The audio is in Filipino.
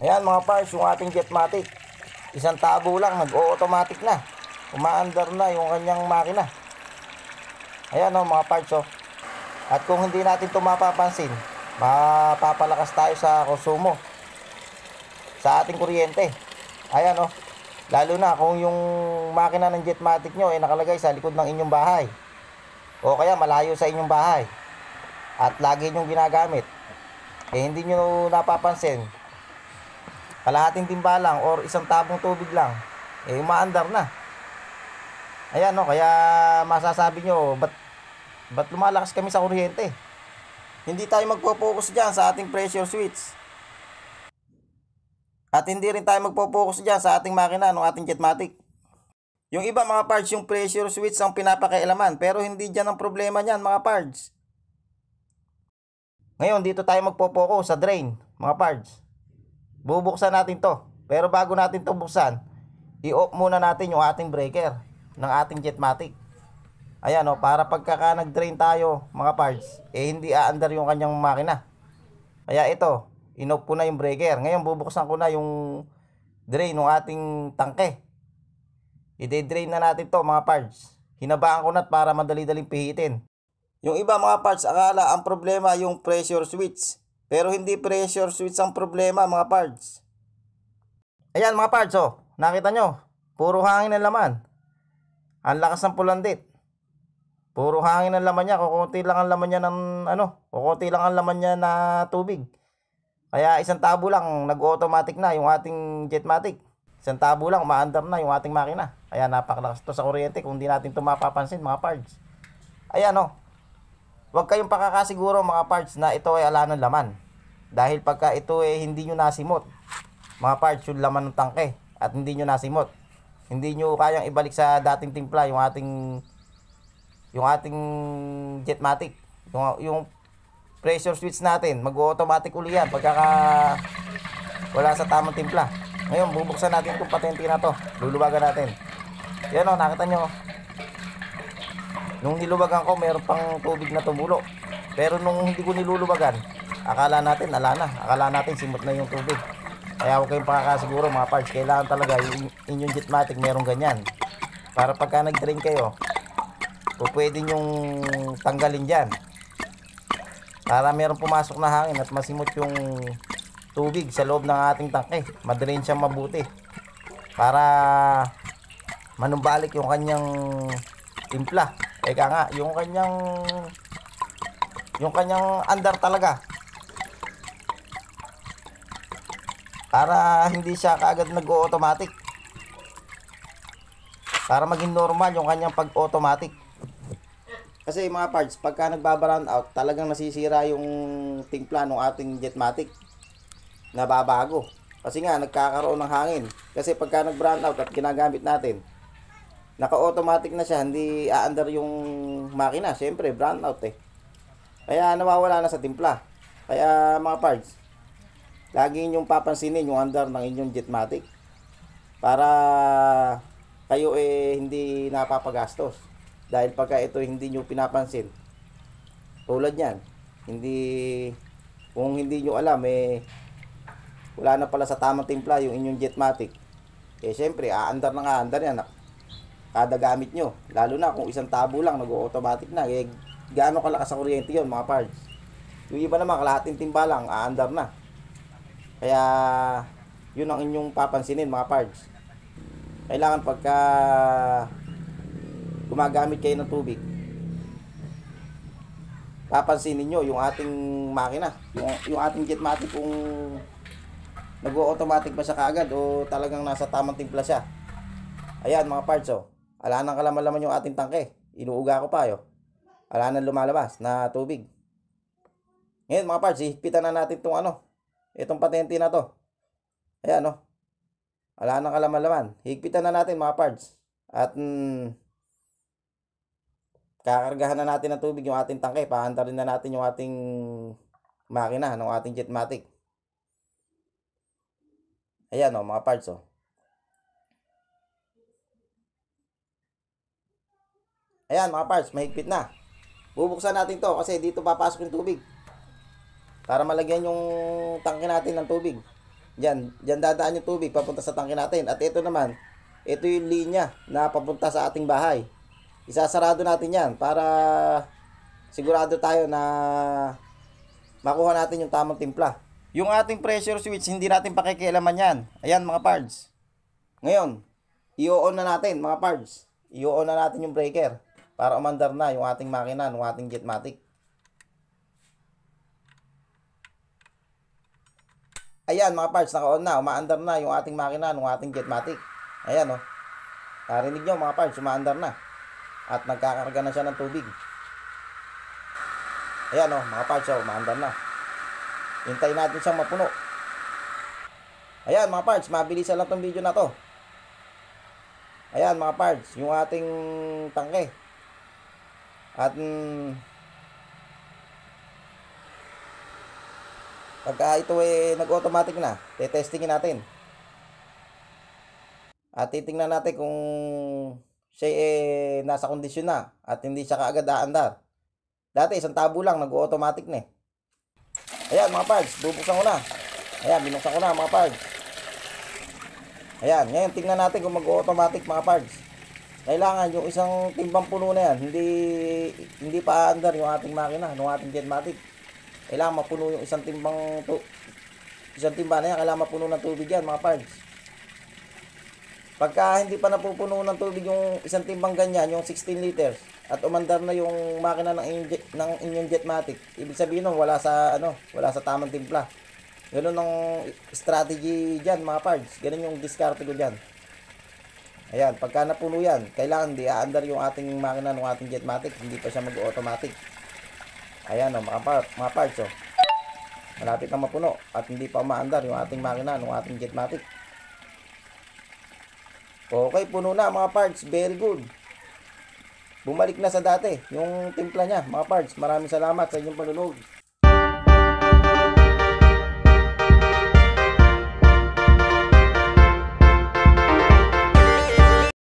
Ayan mga parts, yung ating Jetmatic. Isang tabo lang, nag-o-automatic na. Umaandar na yung kanyang makina. Ayan o mga parts o. At kung hindi natin ito mapapansin, mapapalakas tayo sa konsumo, sa ating kuryente. Ayan o. Lalo na kung yung makina ng Jetmatic nyo ay nakalagay sa likod ng inyong bahay. O kaya malayo sa inyong bahay. At lagi nyong ginagamit. Eh hindi nyo napapansin. Kalahating timba lang or isang tabong tubig lang, eh umaandar na. Ayan no, kaya masasabi nyo, ba't lumalakas kami sa kuryente? Hindi tayo magpo-focus dyan sa ating pressure switch. At hindi rin tayo magpo-focus dyan sa ating makina ng ating Jetmatic. Yung iba mga parts, yung pressure switch ang pinapakailaman, pero hindi dyan ang problema niyan mga parts. Ngayon dito tayo magpo-focus sa drain mga parts. Bubuksan natin to. Pero bago natin to buksan, i-off muna natin yung ating breaker ng ating Jetmatic. Ayan o, para pagka nag-drain tayo mga parts, eh hindi aandar yung kanyang makina. Kaya ito, in-off ko na yung breaker. Ngayon bubuksan ko na yung drain ng ating tangke. I-drain na natin to mga parts. Hinabaan ko na para madali-daling pihitin. Yung iba mga parts, akala ang problema yung pressure switch. Pero hindi pressure switch ang problema mga parts. Ayan mga parts oh, nakita nyo, puro hangin ang laman. Ang lakas ng pulandit. Puro hangin ang laman niya, kukunti lang ang laman niya ng kukunti lang ang laman niya na tubig. Kaya isang tabo lang nag-automatic na yung ating Jetmatic. Isang tabo lang umaandar na yung ating makina. Kaya napakalakas to sa kuryente kung hindi natin ito mapapansin mga parts. Ayan oh. Huwag kayong pakakasiguro mga parts na ito ay ala ng laman. Dahil pagka ito ay hindi nyo nasimot, mga parts yung laman ng tangke at hindi nyo nasimot, hindi nyo kayang ibalik sa dating timpla yung ating Jetmatic. Yung pressure switch natin, mag-automatic uli yan pagka wala sa tamang timpla. Ngayon bubuksan natin itong patente na to. Luluwagan natin. Yan o, nakita nyo. Nung niluwagan ko, meron pang tubig na tumulo. Pero nung hindi ko niluluwagan, akala natin, akala natin simot na yung tubig. Kaya huwag kayong pakakasiguro mga parts. Kailangan talaga yung inyong Jetmatic merong ganyan. Para pagka nag-drain kayo, pwede nyong tanggalin dyan. Para meron pumasok na hangin at masimot yung tubig sa loob ng ating tangke. Madrain siya mabuti. Para manumbalik yung kanyang timpla. Eka nga, yung kanyang andar talaga. Para hindi siya kaagad nag-automatic. Para maging normal yung kanyang pag-automatic. Kasi mga parts, pagka nagbabaround out, talagang nasisira yung timpla ng ating Jetmatic. Nababago. Kasi nga, nagkakaroon ng hangin. Kasi pagka nag-brown out at ginagamit natin, naka-automatic na siya, hindi aandar yung makina. Siyempre, brown out eh. Kaya nawawala na sa timpla. Kaya mga parts, lagi ninyong papansinin yung andar ng inyong Jetmatic. Para kayo eh hindi napapagastos. Dahil pagka ito hindi nyo pinapansin, tulad yan, kung hindi nyo alam eh, wala na pala sa tamang timpla yung inyong Jetmatic. Eh siyempre, aandar na nga andar yan. Kada gamit nyo, lalo na kung isang tabo lang nag-automatic na, eh gaano kalakas sa kuryente yun mga parts. Yung iba naman kalahating timba lang aandar na. Kaya yun ang inyong papansinin mga parts. Kailangan pagka gumagamit kayo ng tubig, papansinin nyo yung ating makina, yung ating Jetmatic, kung nag-automatic ba siya kaagad o talagang nasa tamang timpla siya. Ayan mga parts oh. Ala nang kalaman-laman yung ating tangke. Inuuga ko pa yo. Ala nang lumalabas na tubig. Ngayon mga parts, ihigpitan na natin itong patente na to. Ayan oh. Ala nang kalaman-laman. Higpitan na natin mga parts. At kakargahan na natin ng tubig yung ating tangke. Paandarin na natin yung ating makina ng ating Jetmatic. Ayan oh mga parts oh. Ayan mga parts, mahigpit na. Bubuksan natin to kasi dito papasok yung tubig. Para malagyan yung tangke natin ng tubig. Diyan dadaan yung tubig papunta sa tangke natin. At ito naman, ito yung linya na papunta sa ating bahay. Isasarado natin yan para sigurado tayo na makuha natin yung tamang timpla. Yung ating pressure switch, hindi natin pakikialaman yan. Ayan mga pards. Ngayon, i-on na natin mga pards. I-on na natin yung breaker para umandar na yung ating makina, yung ating Jetmatic. Ayan mga parts, naka-on na, umaandar na yung ating makina, yung ating Jetmatic. Ayan oh. Narinig nyo mga parts, umaandar na. At nagkakarga na siya ng tubig. Ayan oh, mga parts, oh, umaandar na. Hintayin natin siyang mapuno. Ayan mga parts, mabilisan lang tong video na to. Ayan mga parts, yung ating tangke. At pagka ito nag-automatic na, testingin natin. At titingnan natin kung siya nasa kondisyon na at hindi siya kaagad aandar. Dati isang tabo lang, nag-automatic na eh. Ayan mga pards, bubuksan ko na. Ayan, binuksan ko na mga pards. Ayan, ngayon tingnan natin kung mag-automatic mga pards. Kailangan yung isang timbang puno na yan, hindi pa aandar yung ating makina, yung ating Jetmatic. Kailangan mapuno yung isang timba na yan, kailangan mapuno ng tubig yan mga pards. Pagka hindi pa napupuno ng tubig yung isang timbang ganyan, yung 16 liters, at umandar na yung makina ng inyong Jetmatic, ibig sabihin nun wala sa tamang timpla. Ganun ang strategy dyan mga pards, ganun yung diskarte ko dyan. Ayan, pagka napuno yan, kailangan di aandar yung ating makina ng ating Jetmatic, hindi pa siya mag-automatic. Ayan o, mga parts o. Malapit na mapuno at hindi pa umaandar yung ating makina ng ating Jetmatic. Okay, puno na mga parts. Very good. Bumalik na sa dati yung timpla niya mga parts. Maraming salamat sa inyong panonood.